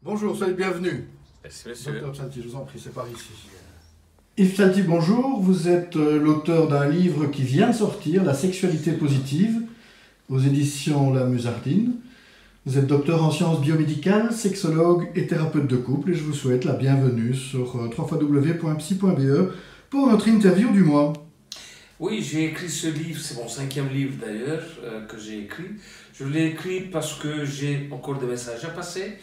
Bonjour, soyez bienvenue. Merci, monsieur. Docteur Psalti, je vous en prie, c'est par ici. Yves Psalti, bonjour. Vous êtes l'auteur d'un livre qui vient de sortir, La sexualité positive, aux éditions La Musardine. Vous êtes docteur en sciences biomédicales, sexologue et thérapeute de couple, et je vous souhaite la bienvenue sur www.psy.be pour notre interview du mois. Oui, j'ai écrit ce livre, c'est mon 5e livre d'ailleurs que j'ai écrit. Je l'ai écrit parce que j'ai encore des messages à passer.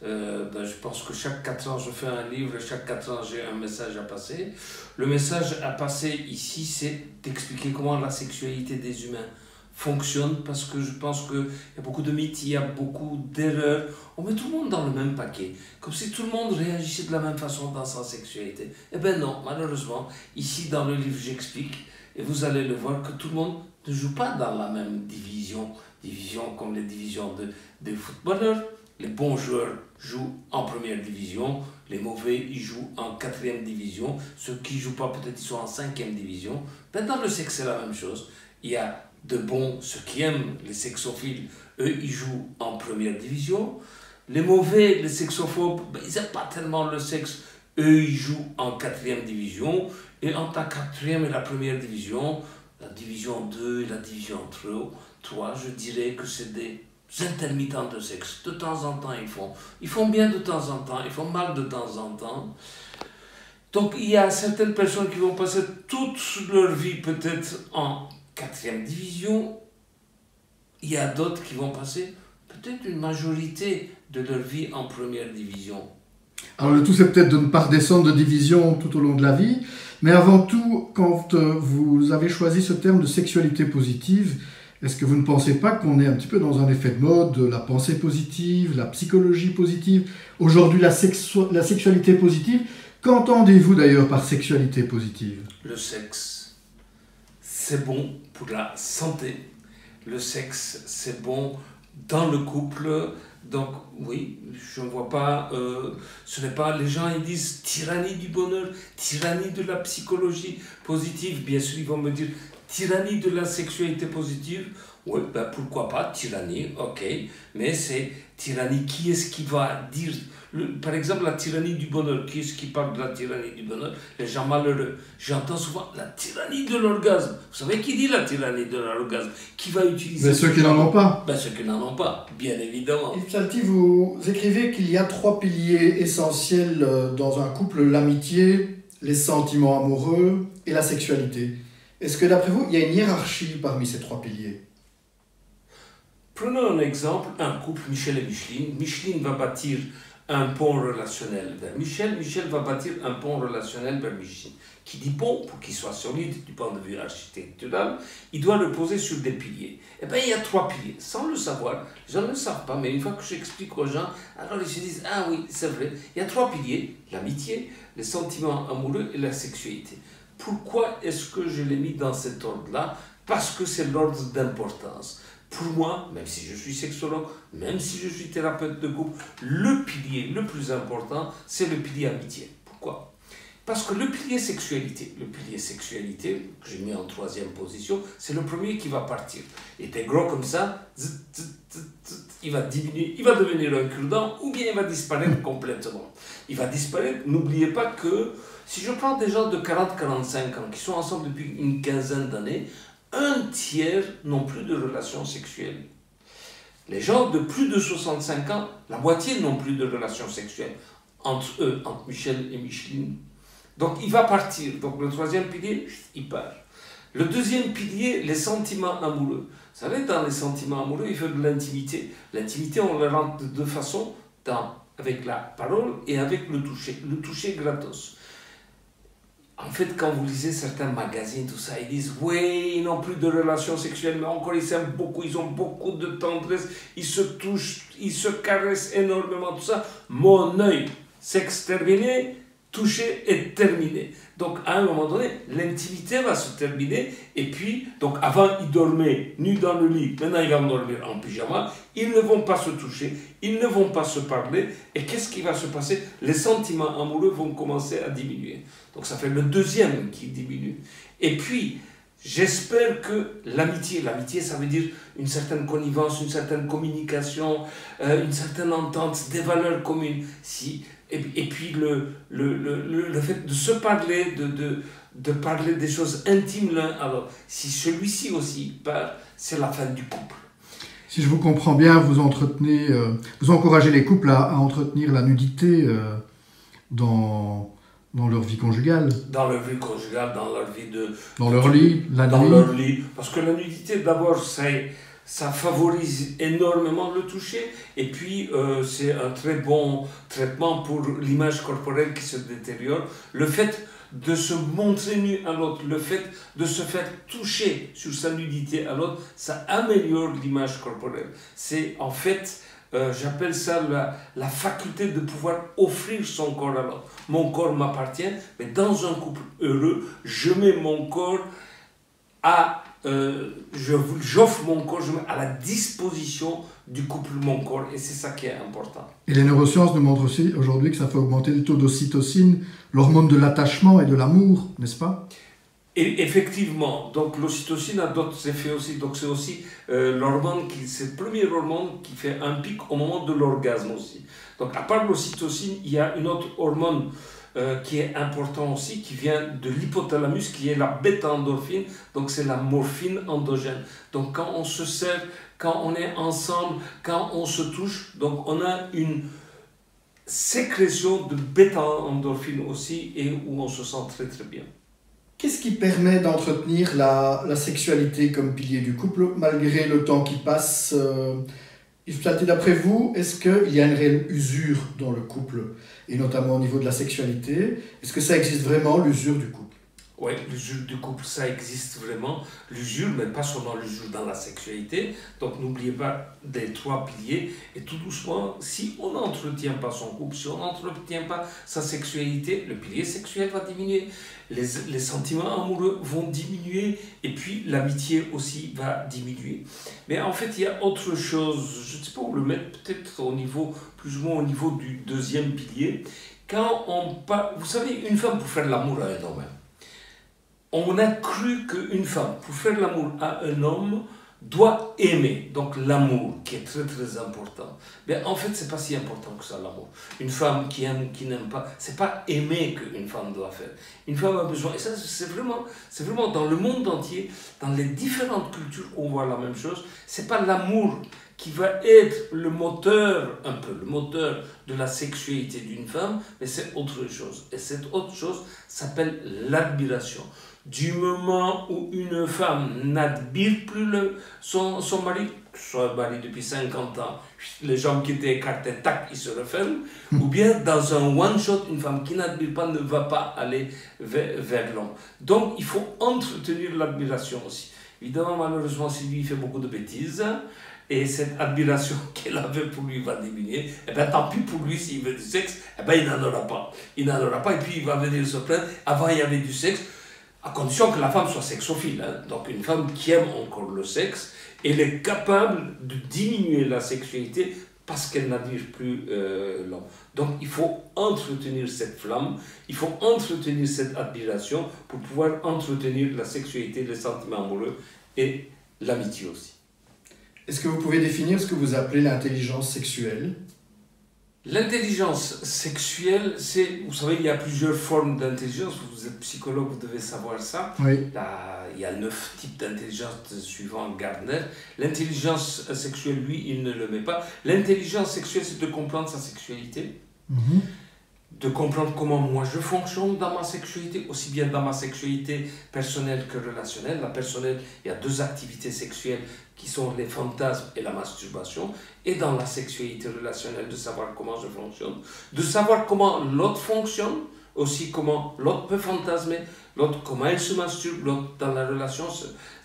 Je pense que chaque 4 ans je fais un livre et chaque 4 ans j'ai un message à passer. Le message à passer ici, c'est d'expliquer comment la sexualité des humains fonctionne, parce que je pense qu'il y a beaucoup de mythes, il y a beaucoup d'erreurs. On met tout le monde dans le même paquet, comme si tout le monde réagissait de la même façon dans sa sexualité. Eh bien non, malheureusement, ici dans le livre j'explique, et vous allez le voir, que tout le monde ne joue pas dans la même division comme les divisions des footballeurs. Les bons joueurs jouent en première division, les mauvais ils jouent en 4e division, ceux qui ne jouent pas peut-être ils sont en 5e division. Ben, dans le sexe c'est la même chose. Il y a de bons, ceux qui aiment les sexophiles, eux ils jouent en première division. Les mauvais, les sexophobes, ben, ils n'aiment pas tellement le sexe, eux ils jouent en 4e division. Et entre la 4e et la première division, la division 2 et la division 3, je dirais que c'est des intermittents de sexe. De temps en temps, ils font bien de temps en temps, ils font mal de temps en temps. Donc, il y a certaines personnes qui vont passer toute leur vie peut-être en 4e division. Il y a d'autres qui vont passer peut-être une majorité de leur vie en première division. Alors le tout c'est peut-être de ne pas redescendre de division tout au long de la vie, mais avant tout, quand vous avez choisi ce terme de sexualité positive, est-ce que vous ne pensez pas qu'on est un petit peu dans un effet de mode, la pensée positive, la psychologie positive, aujourd'hui la sexualité positive? Qu'entendez-vous d'ailleurs par sexualité positive? Le sexe, c'est bon pour la santé. Le sexe, c'est bon dans le couple. Donc oui, je ne vois pas, ce n'est pas, les gens ils disent tyrannie du bonheur, tyrannie de la psychologie positive. Bien sûr, ils vont me dire tyrannie de la sexualité positive. Oui, ben pourquoi pas, tyrannie, ok, mais c'est tyrannie, qui est-ce qui va dire, par exemple la tyrannie du bonheur, qui est-ce qui parle de la tyrannie du bonheur? Les gens malheureux. J'entends souvent la tyrannie de l'orgasme. Vous savez qui dit la tyrannie de l'orgasme? Qui va utiliser? Mais ceux qui n'en ont pas. Ben ceux qui n'en ont pas, bien évidemment. Yves Psalti, vous écrivez qu'il y a 3 piliers essentiels dans un couple: l'amitié, les sentiments amoureux et la sexualité. Est-ce que d'après vous, il y a une hiérarchie parmi ces 3 piliers? Prenons un exemple, un couple, Michel et Micheline. Micheline va bâtir un pont relationnel vers Michel. Michel va bâtir un pont relationnel vers Micheline. Qui dit pont, pour qu'il soit solide du point de vue architectural, il doit reposer sur des piliers. Eh bien, il y a 3 piliers. Sans le savoir, les gens ne le savent pas, mais une fois que j'explique aux gens, alors ils se disent, ah oui, c'est vrai. Il y a 3 piliers: l'amitié, les sentiments amoureux et la sexualité. Pourquoi est-ce que je l'ai mis dans cet ordre-là? Parce que c'est l'ordre d'importance. Pour moi, même si je suis sexologue, même si je suis thérapeute de couple, le pilier le plus important, c'est le pilier amitié. Pourquoi? Parce que le pilier sexualité, que j'ai mis en 3e position, c'est le premier qui va partir. Il était gros comme ça, il va diminuer, il va devenir un cure-dent, ou bien il va disparaître complètement. Il va disparaître. N'oubliez pas que si je prends des gens de 40-45 ans qui sont ensemble depuis une quinzaine d'années, un tiers n'ont plus de relations sexuelles. Les gens de plus de 65 ans, la moitié n'ont plus de relations sexuelles entre eux, entre Michel et Micheline. Donc il va partir. Donc le 3e pilier, il part. Le 2e pilier, les sentiments amoureux. Vous savez, dans les sentiments amoureux, il faut de l'intimité. L'intimité, on le rentre de 2 façons, avec la parole et avec le toucher. Le toucher gratos. En fait, quand vous lisez certains magazines, tout ça, ils disent « Oui, ils n'ont plus de relations sexuelles, mais encore ils s'aiment beaucoup, ils ont beaucoup de tendresse, ils se touchent, ils se caressent énormément, tout ça. Mon œil, sexe terminé, toucher est terminé. » Donc, à un moment donné, l'intimité va se terminer, et puis, donc avant, ils dormaient nus dans le lit, maintenant ils vont dormir en pyjama, ils ne vont pas se toucher, ils ne vont pas se parler, et qu'est-ce qui va se passer? Les sentiments amoureux vont commencer à diminuer. Donc ça fait le 2e qui diminue. Et puis, J'espère que l'amitié ça veut dire une certaine connivence, une certaine communication, une certaine entente, des valeurs communes. Et puis le fait de se parler, de parler des choses intimes l'un à l'autre. Si celui-ci aussi part, c'est la fin du couple. Si je vous comprends bien, vous encouragez les couples à entretenir la nudité dans leur vie conjugale. Dans leur vie conjugale, dans leur vie dans leur lit, la dans nuit. leur lit. Parce que la nudité, d'abord, ça favorise énormément le toucher. Et puis, c'est un très bon traitement pour l'image corporelle qui se détériore. Le fait de se montrer nu à l'autre, le fait de se faire toucher sur sa nudité à l'autre, ça améliore l'image corporelle. C'est en fait... j'appelle ça la faculté de pouvoir offrir son corps à l'autre. Mon corps m'appartient, mais dans un couple heureux, je mets mon corps j'offre mon corps, je mets à la disposition du couple mon corps, et c'est ça qui est important. Et les neurosciences nous montrent aussi aujourd'hui que ça fait augmenter le taux d'ocytocine, l'hormone de l'attachement et de l'amour, n'est-ce pas? Et effectivement, donc l'ocytocine a d'autres effets aussi. Donc c'est aussi l'hormone c'est le premier hormone qui fait un pic au moment de l'orgasme aussi. Donc à part l'ocytocine, il y a une autre hormone qui est importante aussi, qui vient de l'hypothalamus, qui est la bêta-endorphine. Donc c'est la morphine endogène. Donc quand on se serre, quand on est ensemble, quand on se touche, donc on a une sécrétion de bêta-endorphine aussi, et où on se sent très très bien. Qu'est-ce qui permet d'entretenir la sexualité comme pilier du couple malgré le temps qui passe Yves Platé, d'après vous, est-ce qu'il y a une réelle usure dans le couple, et notamment au niveau de la sexualité? Est-ce que ça existe vraiment, l'usure du couple? Oui, l'usure du couple, ça existe vraiment. L'usure, mais pas seulement l'usure dans la sexualité. Donc n'oubliez pas les 3 piliers. Et tout doucement, si on n'entretient pas son couple, si on n'entretient pas sa sexualité, le pilier sexuel va diminuer. Les sentiments amoureux vont diminuer. Et puis l'amitié aussi va diminuer. Mais en fait, il y a autre chose. Je ne sais pas où le mettre, peut-être au niveau, plus ou moins au niveau du 2e pilier. Quand on parle... Vous savez, une femme pour faire l'amour à un homme, on a cru qu'une femme, pour faire l'amour à un homme, doit aimer. Donc l'amour, qui est très très important. Mais en fait, c'est pas si important que ça, l'amour. Une femme qui aime, qui n'aime pas, c'est pas aimer qu'une femme doit faire. Une femme a besoin, et ça c'est vraiment dans le monde entier, dans les différentes cultures, on voit la même chose. C'est pas l'amour qui va être le moteur, un peu le moteur de la sexualité d'une femme, mais c'est autre chose. Et cette autre chose s'appelle l'admiration. Du moment où une femme n'admire plus son mari, soit mari depuis 50 ans, les jambes qui étaient écartées, tac, ils se referment, ou bien dans un one-shot, une femme qui n'admire pas ne va pas aller vers l'homme. Donc il faut entretenir l'admiration aussi. Évidemment, malheureusement, Sylvie fait beaucoup de bêtises, et cette admiration qu'elle avait pour lui va diminuer. Et bien tant pis pour lui, s'il veut du sexe, et ben il n'en aura pas. Il n'en aura pas, et puis il va venir se plaindre. Avant, il y avait du sexe, à condition que la femme soit sexophile. Donc une femme qui aime encore le sexe, elle est capable de diminuer la sexualité parce qu'elle n'admire plus l'homme. Donc il faut entretenir cette flamme, il faut entretenir cette admiration pour pouvoir entretenir la sexualité, les sentiments amoureux et l'amitié aussi. Est-ce que vous pouvez définir ce que vous appelez l'intelligence sexuelle? L'intelligence sexuelle, vous savez, il y a plusieurs formes d'intelligence. Vous êtes psychologue, vous devez savoir ça. Oui. Il y a 9 types d'intelligence suivant Gardner. L'intelligence sexuelle, lui, il ne le met pas. L'intelligence sexuelle, c'est de comprendre sa sexualité, de comprendre comment moi je fonctionne dans ma sexualité, aussi bien dans ma sexualité personnelle que relationnelle. La personnelle, il y a 2 activités sexuelles qui sont les fantasmes et la masturbation, et dans la sexualité relationnelle, de savoir comment je fonctionne, de savoir comment l'autre fonctionne, aussi comment l'autre peut fantasmer, l'autre comment elle se masturbe, l'autre dans la relation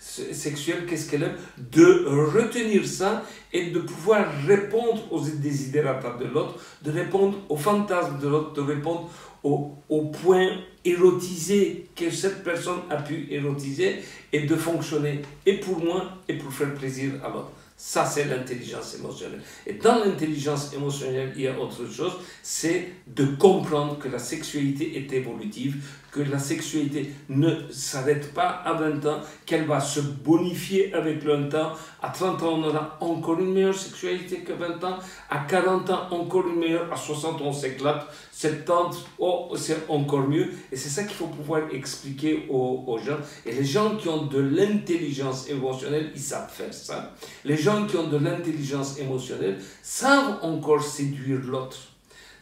sexuelle, qu'est-ce qu'elle aime, de retenir ça et de pouvoir répondre aux desiderata de l'autre, de répondre aux fantasmes de l'autre, de répondre aux points érotisés que cette personne a pu érotiser, et de fonctionner et pour moi et pour faire plaisir à l'autre. Ça, c'est l'intelligence émotionnelle. Et dans l'intelligence émotionnelle, il y a autre chose, c'est de comprendre que la sexualité est évolutive, que la sexualité ne s'arrête pas à 20 ans, qu'elle va se bonifier avec le temps. À 30 ans, on aura encore une meilleure sexualité que 20 ans. À 40 ans, encore une meilleure. À 60, on s'éclate. 70, oh, c'est encore mieux. Et c'est ça qu'il faut pouvoir expliquer aux gens. Et les gens qui ont de l'intelligence émotionnelle, ils savent faire ça. Les gens qui ont de l'intelligence émotionnelle savent encore séduire l'autre,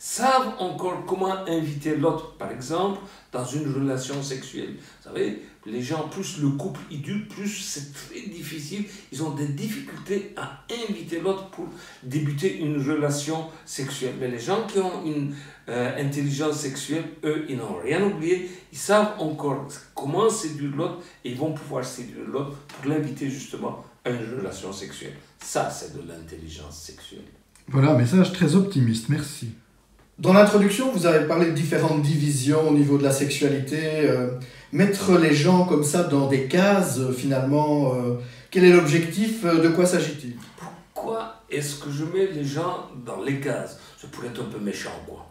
savent encore comment inviter l'autre, par exemple, dans une relation sexuelle. Vous savez, les gens, plus le couple il dure, plus c'est très difficile. Ils ont des difficultés à inviter l'autre pour débuter une relation sexuelle. Mais les gens qui ont une intelligence sexuelle, eux, ils n'ont rien oublié. Ils savent encore comment séduire l'autre et ils vont pouvoir séduire l'autre pour l'inviter justement à une relation sexuelle. Ça, c'est de l'intelligence sexuelle. Voilà, un message très optimiste, merci. Dans l'introduction, vous avez parlé de différentes divisions au niveau de la sexualité. Mettre les gens comme ça dans des cases, finalement, quel est l'objectif? De quoi s'agit-il? Pourquoi est-ce que je mets les gens dans les cases? Ça pourrait être un peu méchant, quoi.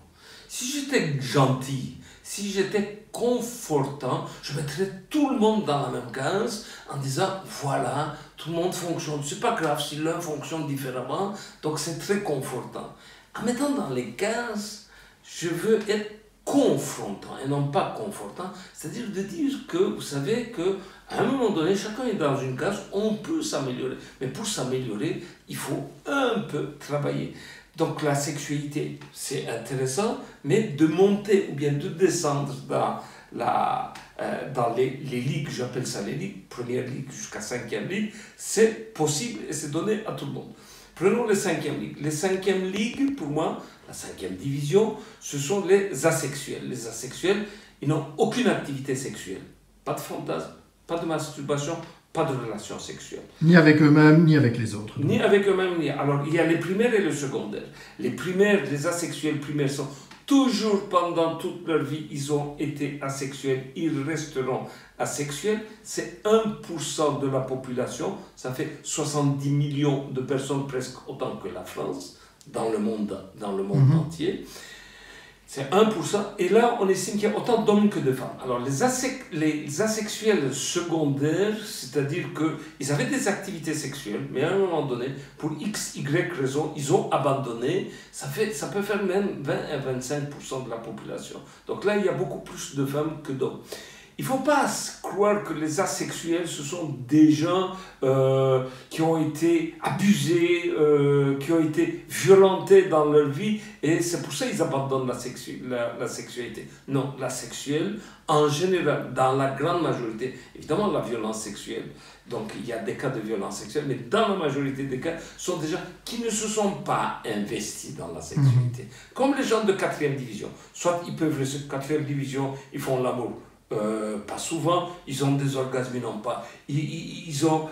Si j'étais gentil, si j'étais confortant, je mettrais tout le monde dans la même case en disant, voilà, tout le monde fonctionne. C'est pas grave si l'un fonctionne différemment, donc c'est très confortant. En mettant dans les cases, je veux être confrontant et non pas confortant, c'est-à-dire de dire que, vous savez qu'à un moment donné, chacun est dans une case, on peut s'améliorer, mais pour s'améliorer, il faut un peu travailler. Donc la sexualité, c'est intéressant, mais de monter ou bien de descendre dans les ligues, j'appelle ça les ligues, première ligue jusqu'à 5e ligue, c'est possible et c'est donné à tout le monde. Prenons les 5e ligues. Les 5e ligues, pour moi, la 5e division, ce sont les asexuels. Les asexuels, ils n'ont aucune activité sexuelle. Pas de fantasme, pas de masturbation, pas de relation sexuelle. Ni avec eux-mêmes, ni avec les autres. Ni avec eux-mêmes, ni... Alors, il y a les primaires et les secondaires. Les primaires, les asexuels primaires sont toujours pendant toute leur vie, ils ont été asexuels, ils resteront asexuels. C'est 1% de la population, ça fait 70 millions de personnes, presque autant que la France, dans le monde entier. C'est 1%, et là on estime qu'il y a autant d'hommes que de femmes. Alors les asexuels secondaires, c'est-à-dire qu'ils avaient des activités sexuelles, mais à un moment donné, pour x, y raison, ils ont abandonné, ça peut faire même 20 à 25% de la population. Donc là, il y a beaucoup plus de femmes que d'hommes. Il ne faut pas croire que les asexuels, ce sont des gens qui ont été abusés, qui ont été violentés dans leur vie, et c'est pour ça qu'ils abandonnent la sexualité. Non, la sexuelle, en général, dans la grande majorité, évidemment la violence sexuelle, donc il y a des cas de violence sexuelle, mais dans la majorité des cas, sont des gens qui ne se sont pas investis dans la sexualité. Comme les gens de 4e division. Soit ils peuvent rester 4e division, ils font l'amour. Pas souvent, ils ont des orgasmes, ils n'ont pas. Ils ont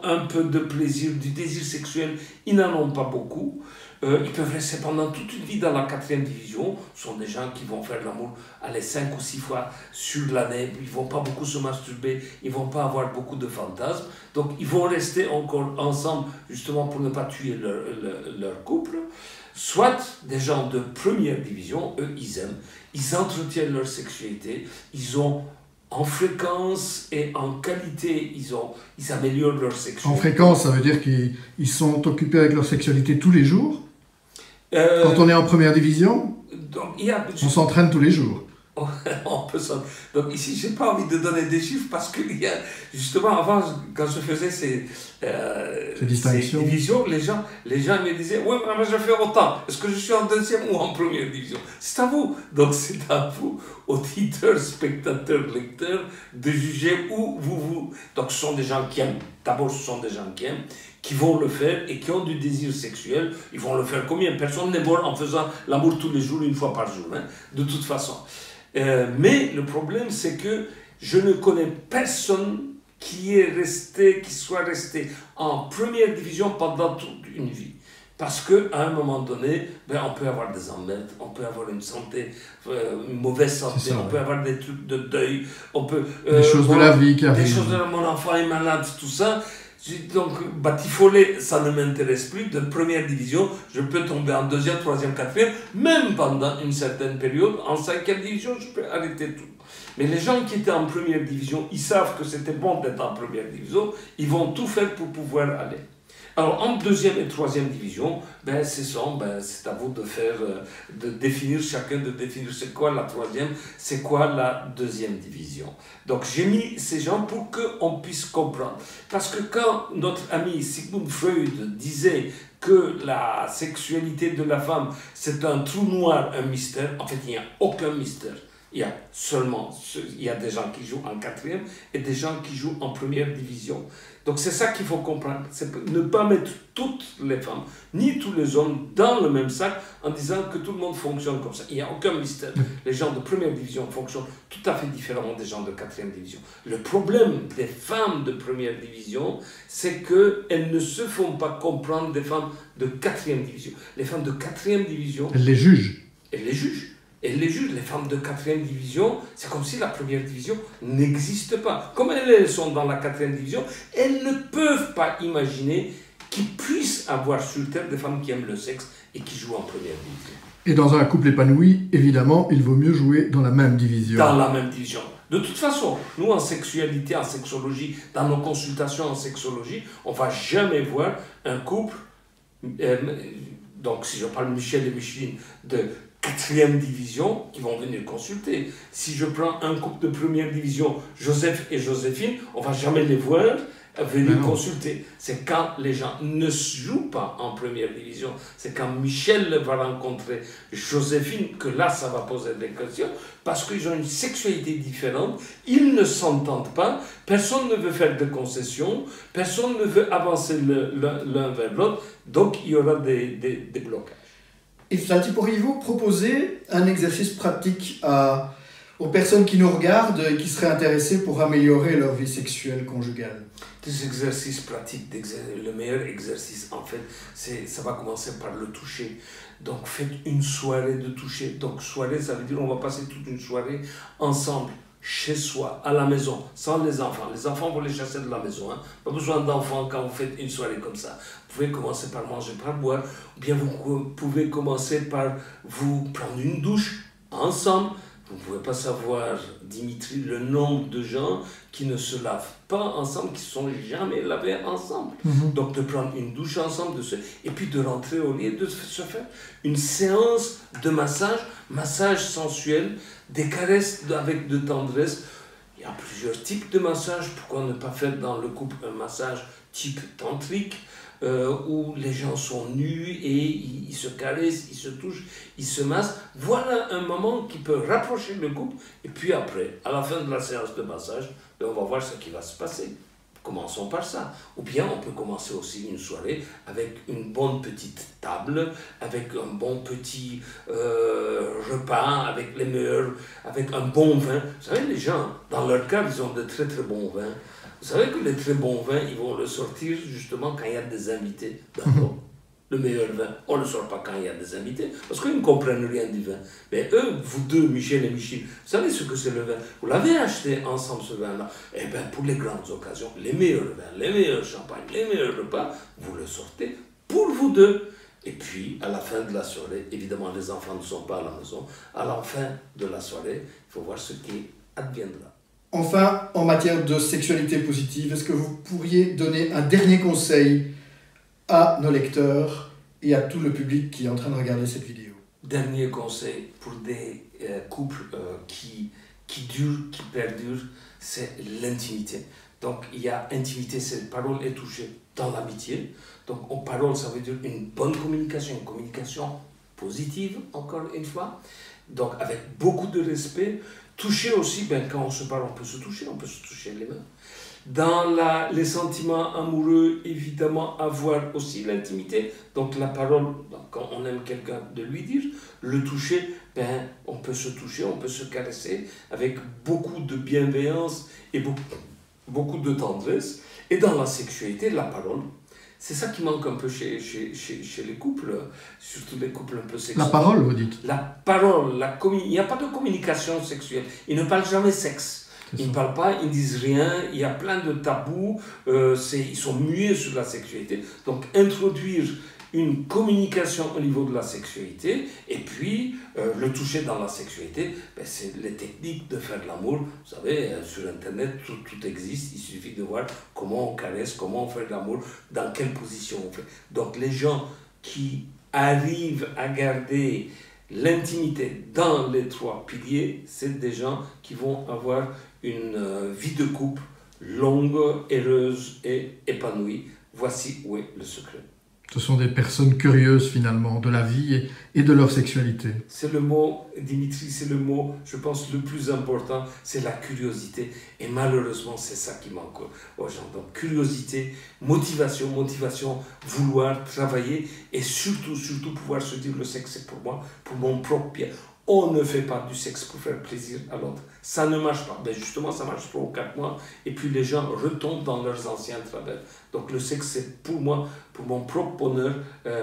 un peu de plaisir, du désir sexuel, ils n'en ont pas beaucoup. Ils peuvent rester pendant toute une vie dans la 4e division. Ce sont des gens qui vont faire l'amour 5 ou 6 fois sur l'année. Ils ne vont pas beaucoup se masturber, ils ne vont pas avoir beaucoup de fantasmes. Donc ils vont rester encore ensemble, justement pour ne pas tuer leur couple. Soit des gens de 1re division, eux, ils aiment, ils entretiennent leur sexualité, ils ont en fréquence et en qualité, ils améliorent leur sexualité. En fréquence, ça veut dire qu'ils sont occupés avec leur sexualité tous les jours. Quand on est en 1re division, donc, on s'entraîne tous les jours. On peut ça. Donc ici, je n'ai pas envie de donner des chiffres parce que justement, avant, quand je faisais ces divisions, les gens me disaient « Oui, mais je fais autant. Est-ce que je suis en 2e ou en 1re division ?» C'est à vous. Donc c'est à vous, auditeurs, spectateurs, lecteurs, de juger où vous... Donc ce sont des gens qui aiment. D'abord, ce sont des gens qui aiment, qui vont le faire et qui ont du désir sexuel. Ils vont le faire combien? Personne n'est mort en faisant l'amour tous les jours, une fois par jour, hein, de toute façon. Mais le problème, c'est que je ne connais personne qui soit resté en 1re division pendant toute une vie. Parce qu'à un moment donné, on peut avoir des emmerdes, on peut avoir une mauvaise santé, on peut avoir des trucs de deuil, on peut... des choses de la vie qui arrivent. Des choses de mon enfant est malade, tout ça. Donc, batifoler, ça ne m'intéresse plus. De première division, je peux tomber en deuxième, troisième, quatrième, même pendant une certaine période. En cinquième division, je peux arrêter tout. Mais les gens qui étaient en première division, ils savent que c'était bon d'être en première division, ils vont tout faire pour pouvoir aller. Alors, en deuxième et troisième division, c'est à vous de faire, de définir chacun, de définir c'est quoi la troisième, c'est quoi la deuxième division. Donc, j'ai mis ces gens pour qu'on puisse comprendre. Parce que quand notre ami Sigmund Freud disait que la sexualité de la femme, c'est un trou noir, un mystère, en fait, il n'y a aucun mystère. Il y a des gens qui jouent en quatrième et des gens qui jouent en première division. Donc c'est ça qu'il faut comprendre, c'est ne pas mettre toutes les femmes, ni tous les hommes dans le même sac en disant que tout le monde fonctionne comme ça. Il n'y a aucun mystère. Les gens de première division fonctionnent tout à fait différemment des gens de quatrième division. Le problème des femmes de première division, c'est qu'elles ne se font pas comprendre des femmes de quatrième division. Les femmes de quatrième division... Elles les jugent. Elles les jugent. Elles les jugent, les femmes de quatrième division, c'est comme si la première division n'existe pas. Comme elles sont dans la quatrième division, elles ne peuvent pas imaginer qu'il puisse avoir sur Terre des femmes qui aiment le sexe et qui jouent en première division. Et dans un couple épanoui, évidemment, il vaut mieux jouer dans la même division. Dans la même division. De toute façon, nous en sexualité, en sexologie, dans nos consultations en sexologie, on ne va jamais voir un couple, donc si je parle Michel et Micheline, de quatrième division qui vont venir consulter. Si je prends un couple de première division, Joseph et Joséphine, on ne va jamais les voir venir consulter. C'est quand les gens ne jouent pas en première division, c'est quand Michel va rencontrer Joséphine que là, ça va poser des questions, parce qu'ils ont une sexualité différente, ils ne s'entendent pas, personne ne veut faire de concessions, personne ne veut avancer l'un vers l'autre, donc il y aura des blocages. Et Flati, pourriez-vous proposer un exercice pratique aux personnes qui nous regardent et qui seraient intéressées pour améliorer leur vie sexuelle conjugale? Des exercices pratiques, le meilleur exercice en fait, ça va commencer par le toucher. Donc faites une soirée de toucher. Donc soirée, ça veut dire on va passer toute une soirée ensemble, chez soi, à la maison, sans les enfants. Les enfants, vous les chasser de la maison. Hein. Pas besoin d'enfants quand vous faites une soirée comme ça. Vous pouvez commencer par manger, par boire, ou bien vous pouvez commencer par vous prendre une douche ensemble. Vous ne pouvez pas savoir, Dimitri, le nombre de gens qui ne se lavent pas ensemble, qui ne sont jamais lavés ensemble. Donc de prendre une douche ensemble, et puis de rentrer au lit et de se faire une séance de massage sensuel, des caresses avec de tendresse. Il y a plusieurs types de massages. Pourquoi ne pas faire dans le couple un massage type tantrique, où les gens sont nus et ils se caressent, ils se touchent, ils se massent. Voilà un moment qui peut rapprocher le couple. Et puis après, à la fin de la séance de massage, on va voir ce qui va se passer. Commençons par ça. Ou bien on peut commencer aussi une soirée avec une bonne petite table, avec un bon petit repas, avec un bon vin. Vous savez, les gens, dans leur cas, ils ont de très très bons vins. Vous savez que les très bons vins, ils vont le sortir justement quand il y a des invités. D'accord. Le meilleur vin, on ne le sort pas quand il y a des invités, parce qu'ils ne comprennent rien du vin. Mais eux, vous deux, Michel et Micheline, vous savez ce que c'est le vin? Vous l'avez acheté ensemble, ce vin-là. Eh bien, pour les grandes occasions, les meilleurs vins, les meilleurs champagnes, les meilleurs repas, vous le sortez pour vous deux. Et puis, à la fin de la soirée, évidemment, les enfants ne sont pas à la maison, à la fin de la soirée, il faut voir ce qui adviendra. Enfin, en matière de sexualité positive, est-ce que vous pourriez donner un dernier conseil à nos lecteurs et à tout le public qui est en train de regarder cette vidéo? Dernier conseil pour des couples qui durent, qui perdurent, c'est l'intimité. Donc il y a intimité, c'est parole et toucher dans l'amitié. Donc en parole, ça veut dire une bonne communication, une communication positive, encore une fois. Donc avec beaucoup de respect. Toucher aussi, quand on se parle, on peut se toucher les mains. Dans les sentiments amoureux, évidemment, avoir aussi l'intimité. Donc la parole, quand on aime quelqu'un, de lui dire. Le toucher, on peut se toucher, on peut se caresser avec beaucoup de bienveillance et beaucoup de tendresse. Et dans la sexualité, la parole. C'est ça qui manque un peu chez les couples, surtout les couples un peu sexuels. La parole, vous dites? La parole, il n'y a pas de communication sexuelle. Ils ne parlent jamais sexe. Ils ne parlent pas, ils ne disent rien, il y a plein de tabous, ils sont muets sur la sexualité. Donc introduire une communication au niveau de la sexualité et puis le toucher dans la sexualité, c'est les techniques de faire de l'amour. Vous savez, sur Internet, tout existe, il suffit de voir comment on caresse, comment on fait de l'amour, dans quelle position on fait. Donc les gens qui arrivent à garder l'intimité dans les trois piliers, c'est des gens qui vont avoir une vie de couple longue, heureuse et épanouie. Voici où est le secret. Ce sont des personnes curieuses finalement de la vie et de leur sexualité. C'est le mot, Dimitri, c'est le mot, je pense, le plus important, c'est la curiosité. Et malheureusement, c'est ça qui manque aux gens. Donc curiosité, motivation, vouloir travailler et surtout pouvoir se dire le sexe c'est pour moi, pour mon propre bien. On ne fait pas du sexe pour faire plaisir à l'autre. Ça ne marche pas. Mais justement, ça marche 3 ou 4 mois. Et puis les gens retombent dans leurs anciens travers. Donc le sexe, c'est pour moi, pour mon propre bonheur,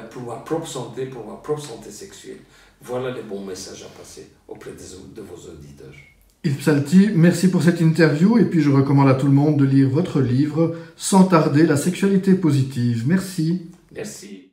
pour ma propre santé sexuelle. Voilà les bons messages à passer auprès de vos auditeurs. Yves Psalty, merci pour cette interview. Et puis je recommande à tout le monde de lire votre livre, Sans tarder, la sexualité positive. Merci. Merci.